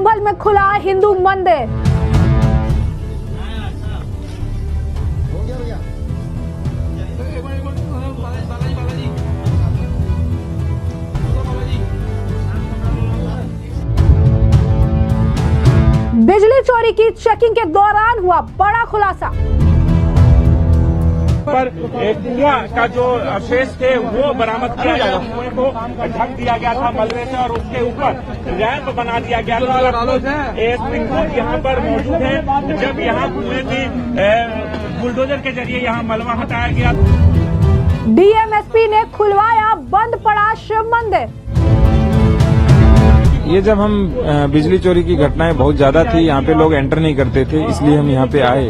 संभल में खुला हिंदू मंदिर। बिजली चोरी की चेकिंग के दौरान हुआ बड़ा खुलासा। पर कुआं का जो अवशेष थे वो बरामद किया गया, कुएं को ढक दिया गया था मलबे से और उसके ऊपर रैंप बना दिया गया था। एएसपी खुद यहाँ पर मौजूद है जब यहाँ कुएं थी, बुलडोजर के जरिए यहाँ मलबा हटाया गया। डीएमएसपी ने खुलवाया बंद पड़ा शिव मंदिर। ये जब हम बिजली चोरी की घटनाएं बहुत ज्यादा थी, यहाँ पे लोग एंटर नहीं करते थे, इसलिए हम यहाँ पे आए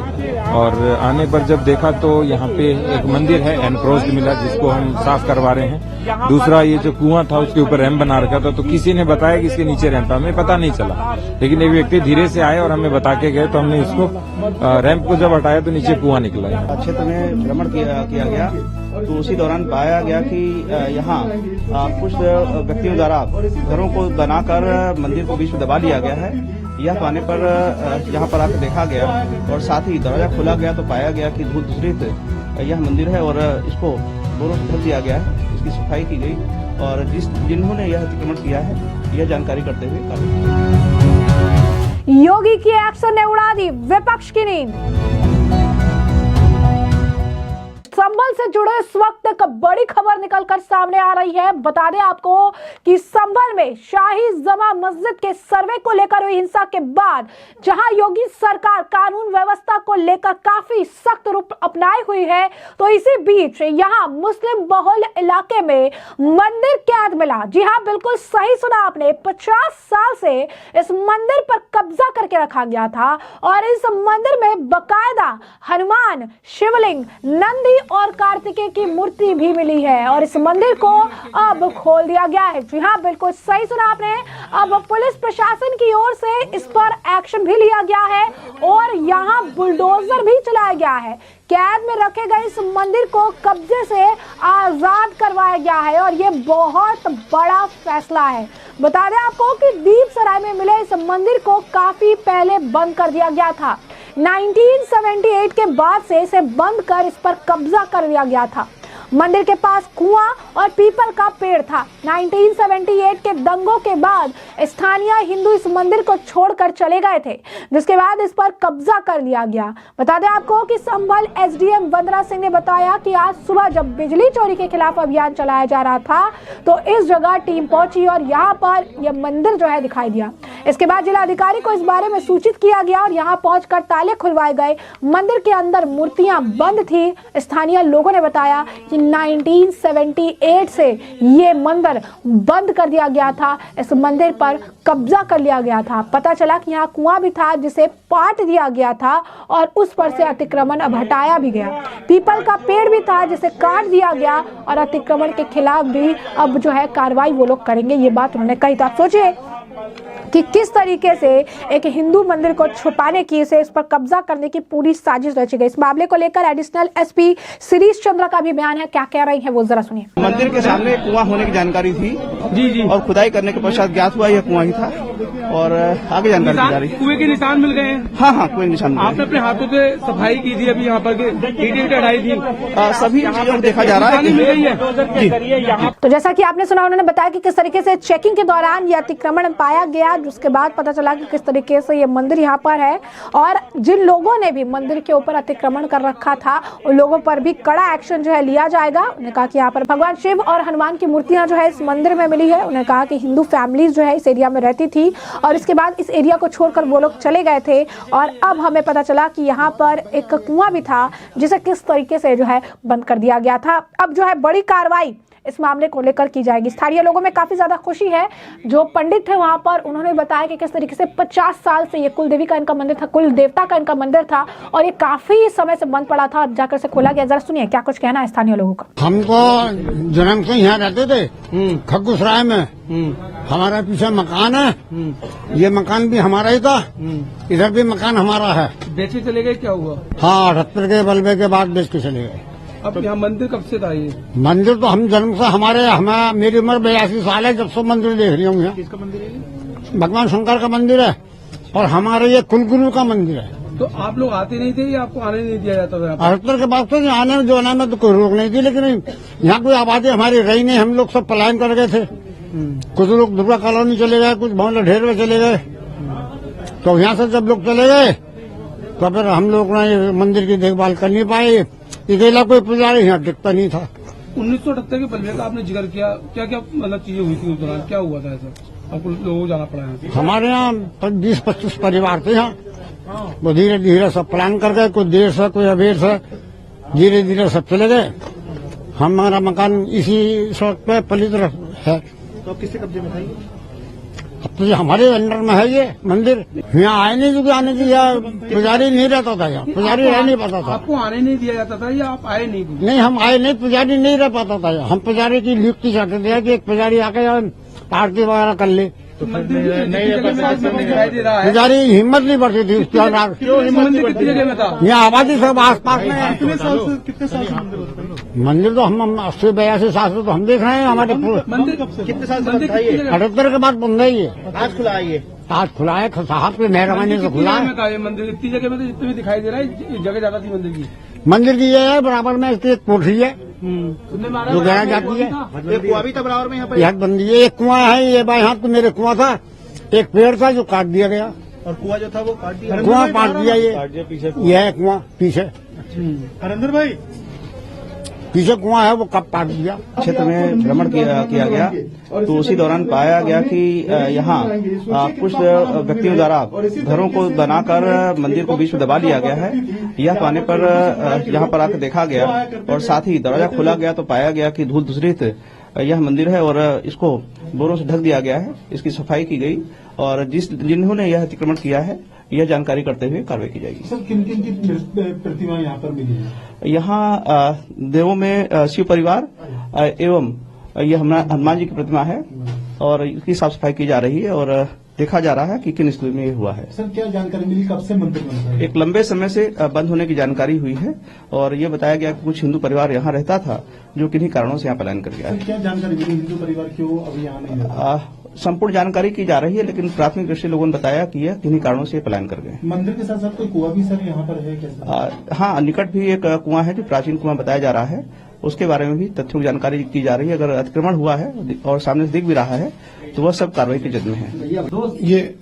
और आने पर जब देखा तो यहाँ पे एक मंदिर है एनक्रोच्ड मिला जिसको हम साफ करवा रहे हैं। दूसरा ये जो कुआं था उसके ऊपर रैंप बना रखा था, तो किसी ने बताया कि इसके नीचे रैंप, हमें पता नहीं चला, लेकिन एक व्यक्ति धीरे से आए और हमें बता के गए, तो हमने इसको रैंप को जब हटाया तो नीचे कुआं निकला। क्षेत्र में भ्रमण किया गया तो उसी दौरान पाया गया कि यहाँ कुछ व्यक्तियों द्वारा घरों को बनाकर मंदिर को बीच में दबा लिया गया है। यह पाने पर यहाँ पर आकर देखा गया और साथ ही दरवाजा खोला गया तो पाया गया कि धूल धूसरित यह मंदिर है और इसको बोरों से ढक दिया गया है, इसकी सफाई की गई और जिन्होंने यह अतिक्रमण किया है यह जानकारी करते हुए कार्रवाई। योगी की एक्शन ने उड़ा दी विपक्ष की नींद। संभल से जुड़े इस वक्त एक बड़ी खबर निकलकर सामने आ रही है। बता दें आपको कि संभल में शाही जमा मस्जिद के सर्वे को लेकर हुई हिंसा के बाद जहां योगी सरकार कानून व्यवस्था को लेकर काफी सख्त रूप अपनाई हुई है, तो इसी बीच यहां मुस्लिम बहुल इलाके में मंदिर कैद मिला। जी हां, बिल्कुल सही सुना आपने, 50 साल से इस मंदिर पर कब्जा करके रखा गया था और इस मंदिर में बकायदा हनुमान, शिवलिंग, नंदी और कार्तिकेय की मूर्ति भी मिली है और इस मंदिर को अब खोल दिया गया है। जी हाँ, बिल्कुल सही सुना आपने। अब पुलिस प्रशासन की ओर से इस पर एक्शन भी लिया गया है और यहाँ बुलडोजर भी चलाया गया है। कैद में रखे गए इस मंदिर को कब्जे से आजाद करवाया गया है और ये बहुत बड़ा फैसला है। बता दें आपको कि दीपसराय में मिले इस मंदिर को काफी पहले बंद कर दिया गया था। 1978 के बाद से इसे बंद कर इस पर कब्जा कर लिया गया था। मंदिर के पास कुआं और पीपल का पेड़ था। 1978 के दंगों के बाद स्थानीय हिंदू इस मंदिर को छोड़कर चले गए थे, जिसके बाद इस पर कब्जा कर लिया गया। बता दें आपको कि संभल एसडीएम वंदना सिंह ने बताया कि आज सुबह जब बिजली चोरी के खिलाफ अभियान चलाया जा रहा था तो इस जगह टीम पहुंची और यहाँ पर यह मंदिर जो है दिखाई दिया। इसके बाद जिलाधिकारी को इस बारे में सूचित किया गया और यहाँ पहुंचकर ताले खुलवाए गए। मंदिर के अंदर मूर्तियां बंद थी। स्थानीय लोगों ने बताया कि 1978 से ये मंदिर बंद कर दिया गया था, इस मंदिर पर कब्जा कर लिया गया था। पता चला कि यहाँ कुआं भी था जिसे पाट दिया गया था और उस पर से अतिक्रमण अब हटाया भी गया। पीपल का पेड़ भी था जिसे काट दिया गया और अतिक्रमण के खिलाफ भी अब जो है कार्रवाई वो लोग करेंगे, ये बात उन्होंने कही। तो आप सोचिए कि किस तरीके से एक हिंदू मंदिर को छुपाने की, से इस पर कब्जा करने की पूरी साजिश रची गई। इस मामले को लेकर एडिशनल एसपी शिरीष चंद्र का भी बयान है, क्या कह रही है वो जरा सुनिए। मंदिर के सामने कुआं होने की जानकारी थी जी और खुदाई करने के पश्चात ज्ञात हुआ यह कुआं ही था और आगे जानकारी दी जा रही है। कुएं के निशान मिल गए हैं? हाँ, कुएं के निशान। आपने अपने हाथों से सफाई की थी अभी यहाँ पर, ईंटें हटाई थी, सभी चीजों को देखा जा रहा है। तो जैसा कि आपने सुना, उन्होंने बताया कि किस तरीके से चेकिंग के दौरान यह अतिक्रमण पाया गया, जिसके बाद पता चला कि किस तरीके से ये मंदिर यहाँ पर है और जिन लोगों ने भी मंदिर के ऊपर अतिक्रमण कर रखा था उन लोगों पर भी कड़ा एक्शन जो है लिया जाएगा। उन्होंने कहा कि यहाँ पर भगवान शिव और हनुमान की मूर्तियां जो है इस मंदिर में मिली है। उन्होंने कहा कि हिंदू फैमिलीज जो है इस एरिया में रहती थी और इसके बाद इस एरिया को छोड़कर वो लोग चले गए थे और अब हमें पता चला कि यहाँ पर एक कुआं भी था जिसे किस तरीके से जो है बंद कर दिया गया था। अब जो है बड़ी कार्रवाई इस मामले को लेकर की जाएगी। स्थानीय लोगों में काफी ज्यादा खुशी है। जो पंडित थे वहां पर, उन्होंने बताया कि किस तरीके से 50 साल से ये कुल देवी का इनका मंदिर था, कुल देवता का इनका मंदिर था और ये काफी समय से बंद पड़ा था, अब जाकर से खोला गया। जरा सुनिए क्या कुछ कहना है स्थानीय लोगों का। हम तो जन्म से यहाँ रहते थे खग्गूसराय में, हमारा पीछे मकान है, ये मकान भी हमारा ही था, इधर भी मकान हमारा है। बेच के चले गए, क्या हुआ? हाँ, 78 के बलबे के बाद बेच के चले गए। अब यहाँ मंदिर कब से था ये? मंदिर तो हम जन्म से, हमें मेरी उम्र 82 साल है जब से मंदिर देख रही हूँ। किसका मंदिर है? भगवान शंकर का मंदिर है और हमारे ये कुलगुरु का मंदिर है। तो आप लोग आते नहीं थे या आपको आने नहीं दिया जाता था यहाँ पर? 78 के बाद तो आने में जो आने में तो कोई रोक नहीं थी, लेकिन यहाँ कोई आबादी हमारी रही नहीं, हम लोग सब पलायन कर गए थे। कुछ लोग दुर्गा कॉलोनी चले गए, कुछ भवन ढेर में चले गए। तो यहाँ से जब लोग चले गए तो फिर हम लोग ने मंदिर की देखभाल कर नहीं पाए। अकेला कोई पुजारी यहाँ टिकता नहीं था। 1978 के बलवे का आपने जिक्र किया, क्या क्या मतलब चीजें हुई थी उस दौरान, क्या हुआ था ऐसा आपको लोगों को जाना पड़ा है? हमारे यहाँ 20-25 परिवार थे यहाँ, वो धीरे धीरे सब प्लान कर गए, कोई देर से कोई अबेर से, धीरे धीरे सब चले गए। हमारा मकान इसी सड़क पे पलित है। तो किसके कब्जे में था ये? अब तो ये हमारे अंडर में है ये मंदिर। यहाँ आए नहीं क्योंकि आने की यहाँ पुजारी नहीं रहता था, यहाँ पुजारी रह नहीं पाता था। आपको आने नहीं दिया जाता था या आप आए नहीं थे? नहीं, हम आए नहीं, पुजारी नहीं रह पाता था यहाँ। हम पुजारी की नियुक्ति चाहते थे कि एक पुजारी आके आरती वगैरह कर ले। तो मंदिर दिखाई दे रहा है, पुजारी हिम्मत नहीं बढ़ती थी उसकी। मंदिर कितनी जगह में था? यहाँ आबादी सब आसपास में है। कितने साल से मंदिर तो हम 80-82 साल से तो हम देख रहे हैं। हमारे मंदिर कितने साल से था ये? 78 के बाद बंद है ये। आज खुला है ये? आज खुला है, साहब की मेहरबानी से खुला है। था ये मंदिर? इतनी जगह में तो जितने भी दिखाई दे रहा है, जगह ज्यादा थी मंदिर की। मंदिर की ये है, बराबर में इसकी एक कोठी है जो गया जाती है। एक कुआं भी था बराबर में यहाँ पर? यह बंदी है, एक कुआं है ये भाई, यहाँ तो मेरे कुआं था, एक पेड़ था जो काट दिया गया और कुआं जो था वो काट दिया? कुआं काट दिया ये है कुआं पीछे। हरेंद्र भाई, पीछे कुआं है वो कब काट दिया। क्षेत्र में भ्रमण किया गया तो उसी दौरान पाया गया कि यहाँ कुछ व्यक्तियों द्वारा घरों को बनाकर मंदिर को बीच में दबा लिया गया है। यह पाने पर यहाँ पर आकर देखा गया और साथ ही दरवाजा खोला गया तो पाया गया कि धूल धूसरित यह मंदिर है और इसको बोरों से ढक दिया गया है। इसकी सफाई की गई और जिन्होंने यह अतिक्रमण किया है यह जानकारी करते हुए कार्रवाई की जाएगी। सर, किन किन की प्रतिमा यहाँ पर मिली है? यहाँ देवों में शिव परिवार एवं यह हनुमान जी की प्रतिमा है और इसकी साफ सफाई की जा रही है और देखा जा रहा है कि किन स्थिति में ये हुआ है। सर, क्या जानकारी मिली, कब से मंदिर बन रहा है? एक लंबे समय से बंद होने की जानकारी हुई है और ये बताया गया कि कुछ हिंदू परिवार यहाँ रहता था जो किन्हीं कारणों से यहाँ पलायन कर गया है। सर, क्या जानकारी मिली, हिंदू परिवार क्यों अभी यहाँ नहीं रहता? संपूर्ण जानकारी की जा रही है, लेकिन प्राथमिक दृष्टि लोगों ने बताया कि यह किन्हीं कारणों से पलायन कर गए। मंदिर के साथ साथ कोई कुआं भी सर यहाँ पर है क्या? हाँ, निकट भी एक कुआं है जो प्राचीन कुआं बताया जा रहा है, उसके बारे में भी तथ्यों की जानकारी की जा रही है। अगर अतिक्रमण हुआ है और सामने से दिख भी रहा है तो वह सब कार्रवाई की जद में है। ये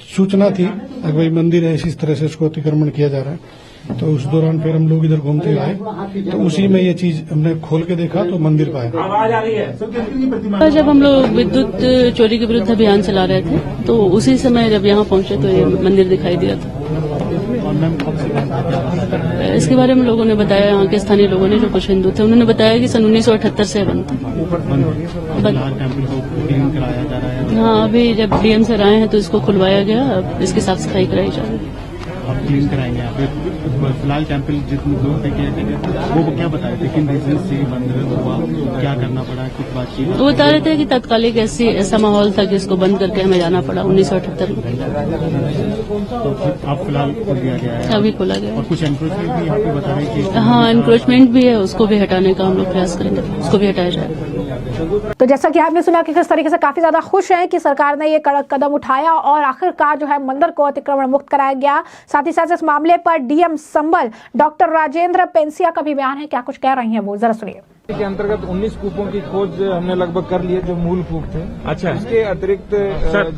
सूचना थी कि भाई मंदिर है, इस तरह से इसको अतिक्रमण किया जा रहा है, तो उस दौरान फिर हम लोग इधर घूमते आए तो उसी में ये चीज हमने खोल के देखा तो मंदिर पाया। आवाज आ रही है। तो जब हम लोग विद्युत चोरी के विरुद्ध अभियान चला रहे थे तो उसी समय जब यहाँ पहुंचे तो ये मंदिर दिखाई दिया था। इसके बारे में लोगों ने बताया, यहाँ के स्थानीय लोगों ने जो कुछ हिंदू थे उन्होंने बताया कि सन 1978 से बंद था। हाँ, अभी जब डीएम सर आए हैं तो इसको खुलवाया गया, अब इसकी साफ सफाई कराई जा रही है। अब क्लीन कराएंगे यहाँ पे। फिलहाल टेम्पल जितने लोग देखे वो क्या बताए थे, किन रीजन से बंद हुआ, क्या करना पड़ा, कुछ बातचीत? वो बता रहे थे कि तत्कालिक ऐसा माहौल था कि इसको बंद करके हमें जाना पड़ा 1978 में। तो अब फिलहाल खोल दिया गया है? अभी खोला गया। और कुछ एनक्रोचमेंट भी यहाँ पे बता रहे हैं कि? हाँ, एनक्रोचमेंट भी है, उसको भी हटाने का हम लोग प्रयास करेंगे, उसको भी हटाया जाएगा। तो जैसा कि आपने सुना कि किस तरीके से काफी ज्यादा खुश हैं कि सरकार ने ये कड़क कदम उठाया और आखिरकार जो है मंदिर को अतिक्रमण मुक्त कराया गया। साथ ही साथ इस मामले पर डीएम संभल डॉक्टर राजेंद्र पेंसिया का भी बयान है, क्या कुछ कह रही हैं वो, जरा सुनिए। के अंतर्गत 19 कूपों की खोज हमने लगभग कर ली है जो मूल कूप थे। अच्छा। इसके अतिरिक्त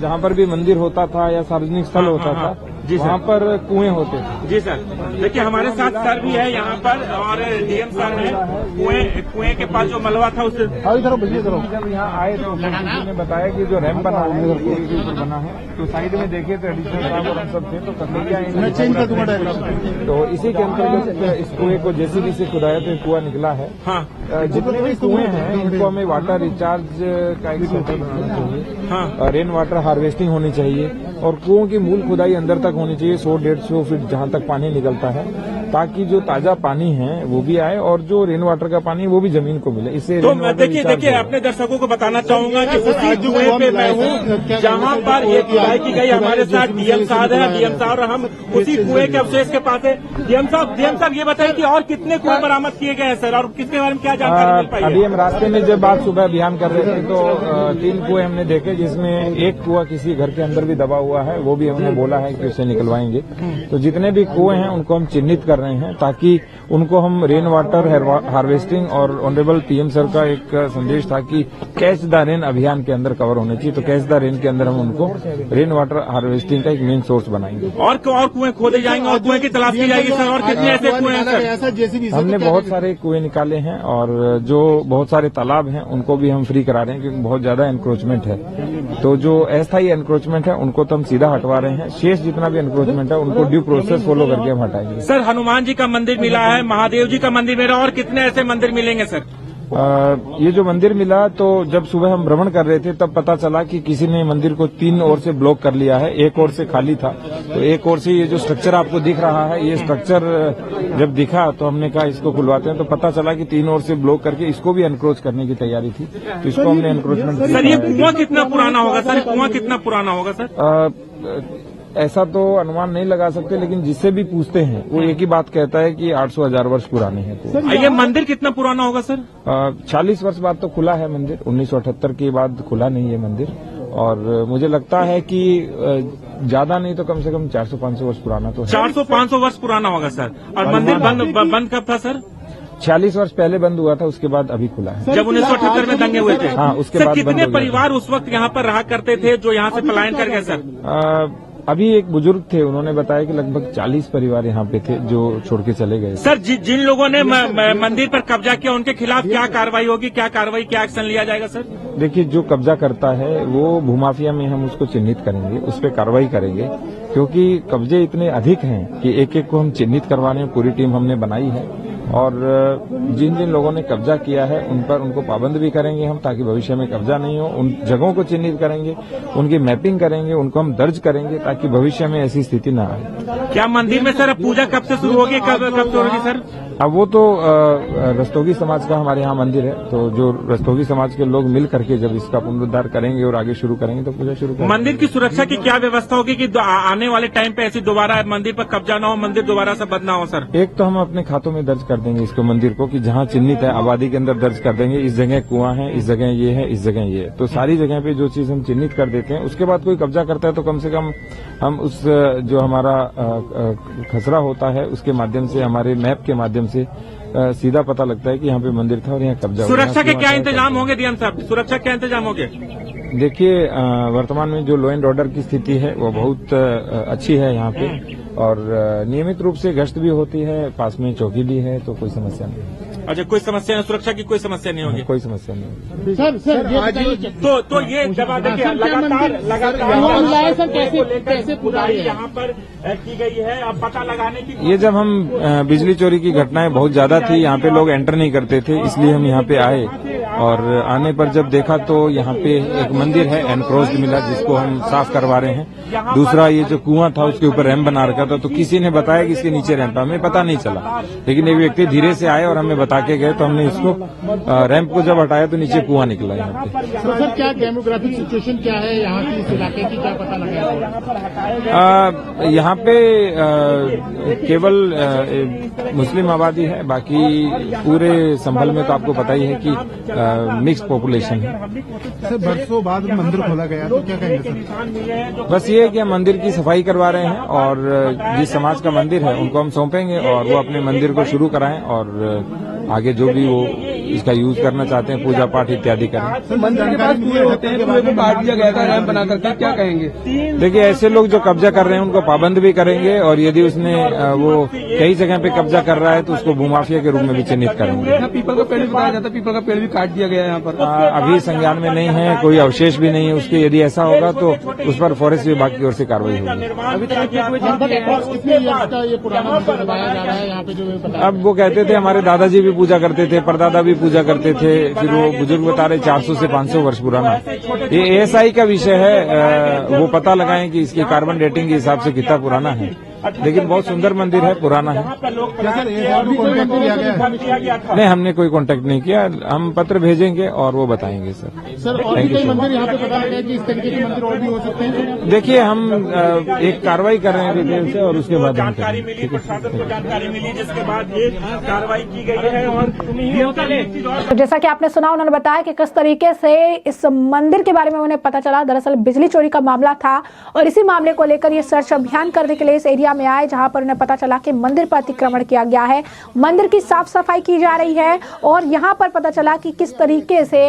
जहाँ पर भी मंदिर होता था या सार्वजनिक स्थल होता था जी वहाँ पर कुएं होते थे। जी सर, देखिए हमारे साथ सर भी है यहाँ पर और डीएम सर है। कुएं के पास जो मलबा था उससे जब यहाँ आए तो किसी ने बताया कि जो रैंप बना है कुएं के ऊपर बना है, तो साइड में देखे तो एडिशनल साहब और हम सब थे तो कन्हैया तो इसी के अंतर्गत इस कुएं को जेसीबी से खुदाया तो कुआं निकला है। हाँ, जितने भी कुएं हैं उनको हमें वाटर रिचार्ज का एक सेंटर बनाना चाहिए। हाँ, रेन वाटर हार्वेस्टिंग होनी चाहिए और कुओं की मूल खुदाई अंदर तक होनी चाहिए, 100-150 फीट जहां तक पानी निकलता है। ताकि जो ताजा पानी है वो भी आए और जो रेन वाटर का पानी है वो भी जमीन को मिले। इससे तो रेन वाटर देखिए रिचार्ज होगा। अपने दर्शकों को बताना चाहूंगा कि उसी कुएं पे मैं हूँ जहाँ पर ये खुदाई की गई। हमारे साथ डीएम साहब है, डीएम साहब और हम उसी कुएं के अवशेष के पास है। डीएम साहब ये बताइए कि और कितने कुएं बरामद किए गए हैं सर, और किसके बारे में क्या जानकारी मिल पाई है? अभी हम रास्ते में जब आज सुबह अभियान कर रहे थे तो 3 कुएं हमने देखे, जिसमें एक कुआं किसी घर के अंदर भी दबा हुआ है, वो भी हमने बोला है कि उसे निकलवाएंगे। तो जितने भी कुएं हैं उनको हम चिन्हित कर रहे हैं ताकि उनको हम रेन वाटर हार्वेस्टिंग, और ऑनरेबल पीएम सर का एक संदेश था कि कैच द रेन अभियान के अंदर कवर होने चाहिए। तो कैच द रेन के अंदर हम उनको रेन वाटर हार्वेस्टिंग का एक मेन सोर्स बनाएंगे। और कुएं खोदे जाएंगे और कुएं की तलाश की जाएगी सर, और कितने ऐसे कुएं हैं सर? हमने बहुत सारे कुएं निकाले हैं और जो बहुत सारे तालाब हैं उनको भी हम फ्री करा रहे हैं क्योंकि बहुत ज्यादा एनक्रोचमेंट है। तो जो अस्थायी एनक्रोचमेंट है उनको तो हम सीधा हटवा रहे हैं। शेष जितना भी एनक्रोचमेंट है उनको ड्यू प्रोसेस फॉलो करके हम हटाएंगे। सर हनुमान जी का मंदिर मिला है, महादेव जी का मंदिर मिला, और कितने ऐसे मंदिर मिलेंगे सर? ये जो मंदिर मिला तो जब सुबह हम भ्रमण कर रहे थे तब पता चला कि किसी ने मंदिर को 3 ओर से ब्लॉक कर लिया है, एक ओर से खाली था। तो एक ओर से ये जो स्ट्रक्चर आपको दिख रहा है, ये स्ट्रक्चर जब दिखा तो हमने कहा इसको खुलवाते हैं। तो पता चला कि 3 ओर से ब्लॉक करके इसको भी एनक्रोच करने की तैयारी थी, तो इसको हमने एनक्रोचमेंट। सर ये कुआं कितना पुराना होगा सर? कुआं कितना पुराना होगा सर? ऐसा तो अनुमान नहीं लगा सकते, लेकिन जिससे भी पूछते हैं वो एक ही बात कहता है कि 800-1000 वर्ष पुराने हैं। तो ये मंदिर कितना पुराना होगा सर? 40 वर्ष बाद तो खुला है मंदिर, 1978 के बाद खुला नहीं है मंदिर। और मुझे लगता है कि ज्यादा नहीं तो कम से कम 400-500 वर्ष पुराना तो है। 400-500 वर्ष पुराना होगा सर। और मंदिर बंद कब था सर? 46 वर्ष पहले बंद हुआ था, उसके बाद अभी खुला है। जब 1978 में दंगे हुए थे? हाँ, उसके सर बाद कितने परिवार उस वक्त यहाँ पर रहा करते थे जो यहाँ से पलायन कर गए सर? अभी एक बुजुर्ग थे, उन्होंने बताया कि लगभग 40 परिवार यहाँ पे थे जो छोड़ के चले गए। सर जिन लोगों ने मंदिर पर कब्जा किया उनके खिलाफ क्या कार्रवाई होगी, क्या एक्शन लिया जाएगा सर? देखिए, जो कब्जा करता है वो भूमाफिया में हम उसको चिन्हित करेंगे, उस पर कार्रवाई करेंगे, क्योंकि कब्जे इतने अधिक हैं कि एक एक को हम चिन्हित करवाने पूरी टीम हमने बनाई है। और जिन जिन लोगों ने कब्जा किया है उन पर उनको पाबंद भी करेंगे हम, ताकि भविष्य में कब्जा नहीं हो। उन जगहों को चिन्हित करेंगे, उनकी मैपिंग करेंगे, उनको हम दर्ज करेंगे ताकि भविष्य में ऐसी स्थिति न आए। क्या मंदिर में सर पूजा कब से शुरू होगी, कब शुरू होगी सर? अब वो तो रस्तोगी समाज का हमारे यहाँ मंदिर है, तो जो रस्तोगी समाज के लोग मिल करके जब इसका पुनरुद्धार करेंगे और आगे शुरू करेंगे तो पूजा शुरू करेंगे। मंदिर की सुरक्षा की क्या व्यवस्था होगी कि आने वाले टाइम पे ऐसी दोबारा मंदिर पर कब्जा न हो, मंदिर दोबारा से बंद न हो सर? एक तो हम अपने खातों में दर्ज कर देंगे इसको, मंदिर को, कि जहाँ चिन्हित है आबादी के अंदर दर्ज कर देंगे, इस जगह कुआं है, इस जगह ये है, इस जगह ये है। तो सारी जगह पे जो चीज हम चिन्हित कर देते हैं, उसके बाद कोई कब्जा करता है तो कम से कम हम उस जो हमारा खसरा होता है उसके माध्यम से, हमारे मैप के माध्यम से सीधा पता लगता है कि यहाँ पे मंदिर था और यहाँ कब्जा। सुरक्षा के क्या इंतजाम होंगे डीएम साहब? सुरक्षा क्या इंतजाम होंगे? देखिए, वर्तमान में जो लॉ एंड ऑर्डर की स्थिति है वो बहुत अच्छी है यहाँ पे, और नियमित रूप से गश्त भी होती है, पास में चौकी भी है, तो कोई समस्या नहीं। अच्छा, कोई समस्या नहीं, सुरक्षा की कोई समस्या नहीं होगी? कोई समस्या नहीं। सर तो ये जब देखिए लगातार कैसे खुदाई यहाँ पर की गई है, अब पता लगाने की। ये जब हम बिजली चोरी की घटनाएं बहुत ज्यादा थी, यहाँ पे लोग एंटर नहीं करते थे, इसलिए हम यहाँ पे आए। और आने पर जब देखा तो यहाँ पे एक मंदिर है एनक्रोच्ड मिला, जिसको हम साफ करवा रहे हैं। दूसरा, ये जो कुआं था उसके ऊपर रैंप बना रखा था, तो किसी ने बताया कि इसके नीचे रैंप, हमें पता नहीं चला, लेकिन एक व्यक्ति धीरे से आए और हमें बता के गए, तो हमने इसको रैंप को जब हटाया तो नीचे कुआं निकला यहाँ पे। सर क्या डेमोग्राफिक सिचुएशन क्या है यहाँ की, इस इलाके की, क्या पता लगा? यहाँ पे केवल मुस्लिम आबादी है, बाकी पूरे संभल में तो आपको पता ही है कि मिक्स पॉपुलेशन है। सर बरसों बाद मंदिर खोला गया, तो क्या कहेंगे सर? बस ये है कि हम मंदिर की सफाई करवा रहे हैं, और जिस समाज का मंदिर है उनको हम सौंपेंगे और वो अपने मंदिर को शुरू कराएं, और आगे जो भी वो इसका यूज करना चाहते हैं, पूजा पाठ इत्यादि करें। मंदिर के पास कुएं होते हैं, कुएं को काट दिया गया था रैंप बना करके, क्या कहेंगे? देखिए, ऐसे लोग जो कब्जा कर रहे हैं उनको पाबंद भी करेंगे, और यदि उसने वो कई जगह पे कब्जा कर रहा है तो उसको भूमाफिया के रूप में भी चिन्हित करेंगे। पीपल का पेड़ भी बताया जाता है, पीपल का पेड़ भी काट दिया गया यहाँ पर। अभी संज्ञान में नहीं है, कोई अवशेष भी नहीं है उसके। यदि ऐसा होगा तो उस पर फॉरेस्ट विभाग की ओर से कार्रवाई होगी। अब वो कहते थे हमारे दादाजी भी पूजा करते थे, परदादा भी पूजा करते थे, फिर वो बुजुर्ग बता रहे 400 से 500 वर्ष पुराना। ये ASI का विषय है, वो पता लगाएं कि इसकी कार्बन डेटिंग के हिसाब से कितना पुराना है, लेकिन बहुत सुंदर मंदिर है, पुराना है। यहाँ पर लोग प्रणाम किए और उनको ढक दिया गया था। नहीं, हमने कोई कांटेक्ट नहीं किया, हम पत्र भेजेंगे और वो बताएंगे सर। और भी कई मंदिर यहाँ पे बताया गया कि इस तरीके के मंदिर और भी हो सकते हैं। देखिए, हम एक कार्रवाई कर रहे हैं डिटेल से और उसके बाद जानकारी मिली, प्रशासन को जानकारी मिली, जिसके बाद ये कार्रवाई की गई है। और जैसा कि आपने सुना, उन्होंने बताया कि किस तरीके से इस मंदिर के बारे में उन्हें पता चला। दरअसल बिजली चोरी का मामला था और इसी मामले को लेकर ये सर्च अभियान करने के लिए इस एरिया में आए, जहां पर उन्हें पता चला कि मंदिर पर अतिक्रमण किया गया है, मंदिर की साफ सफाई की जा रही है और यहाँ पर पता चला कि किस तरीके से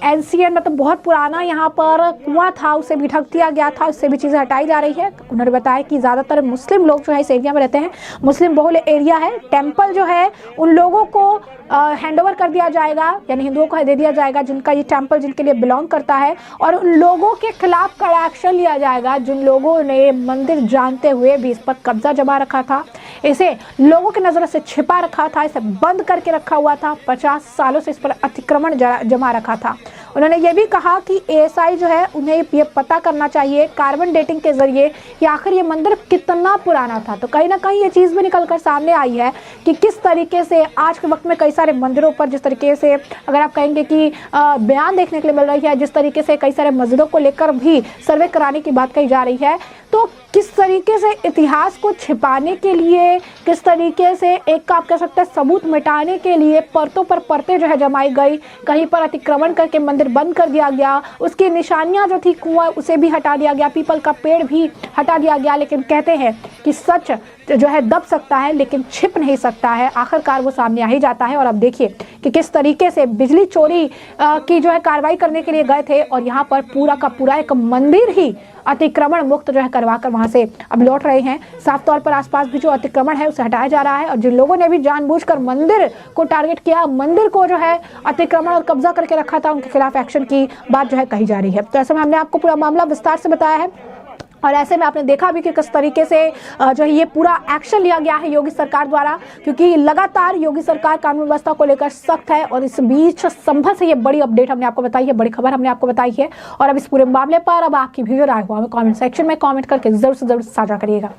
एंशिएंट मतलब बहुत पुराना यहाँ पर कुआं था, उसे भी ढक दिया गया था, उससे भी चीजें हटाई जा रही है। उन्होंने बताया कि ज्यादातर मुस्लिम लोग जो है इस एरिया में रहते हैं, मुस्लिम बहुल एरिया है। टेम्पल जो है उन लोगों को हैंडओवर कर दिया जाएगा, यानी हिंदुओं को दे दिया जाएगा जिनका ये टेम्पल जिनके लिए बिलोंग करता है, और उन लोगों के खिलाफ कड़ा एक्शन लिया जाएगा जिन लोगों ने मंदिर जानते हुए भी इस पर कब्जा जमा रखा था, इसे लोगों की नजरों से छिपा रखा था, इसे बंद करके रखा हुआ था, 50 सालों से इस पर अतिक्रमण जमा रखा था। उन्होंने ये भी कहा कि एएसआई जो है उन्हें ये पता करना चाहिए कार्बन डेटिंग के जरिए कि आखिर ये मंदिर कितना पुराना था। तो कहीं ना कहीं ये चीज़ भी निकल कर सामने आई है कि किस तरीके से आज के वक्त में कई सारे मंदिरों पर जिस तरीके से अगर आप कहेंगे कि बयान देखने के लिए मिल रही है, जिस तरीके से कई सारे मस्जिदों को लेकर भी सर्वे कराने की बात कही जा रही है, तो किस तरीके से इतिहास को छिपाने के लिए, किस तरीके से एक आप कह सकते हैं सबूत मिटाने के लिए परतों पर परतें जो है जमाई गई, कहीं पर अतिक्रमण करके मंदिर बंद कर दिया गया, उसकी निशानियां जो थी कुआं उसे भी हटा दिया गया, पीपल का पेड़ भी हटा दिया गया। लेकिन कहते हैं कि सच जो है दब सकता है लेकिन छिप नहीं सकता है, आखिरकार वो सामने आ ही जाता है। और अब देखिए कि किस तरीके से बिजली चोरी की जो है कार्रवाई करने के लिए गए थे और यहाँ पर पूरा का पूरा एक मंदिर ही अतिक्रमण मुक्त जो है करवा कर वहां से अब लौट रहे हैं। साफ तौर पर आसपास भी जो अतिक्रमण है उसे हटाया जा रहा है और जिन लोगों ने भी जानबूझकर मंदिर को टारगेट किया, मंदिर को जो है अतिक्रमण और कब्जा करके रखा था, उनके खिलाफ एक्शन की बात जो है कही जा रही है। तो ऐसे में हमने आपको पूरा मामला विस्तार से बताया है और ऐसे में आपने देखा भी कि किस तरीके से जो है ये पूरा एक्शन लिया गया है योगी सरकार द्वारा, क्योंकि लगातार योगी सरकार कानून व्यवस्था को लेकर सख्त है। और इस बीच संभल से ये बड़ी अपडेट हमने आपको बताई है, बड़ी खबर हमने आपको बताई है। और अब इस पूरे मामले पर अब आपकी भी राय हो हमें कमेंट सेक्शन में कमेंट करके जरूर से जरूर साझा करिएगा।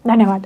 धन्यवाद।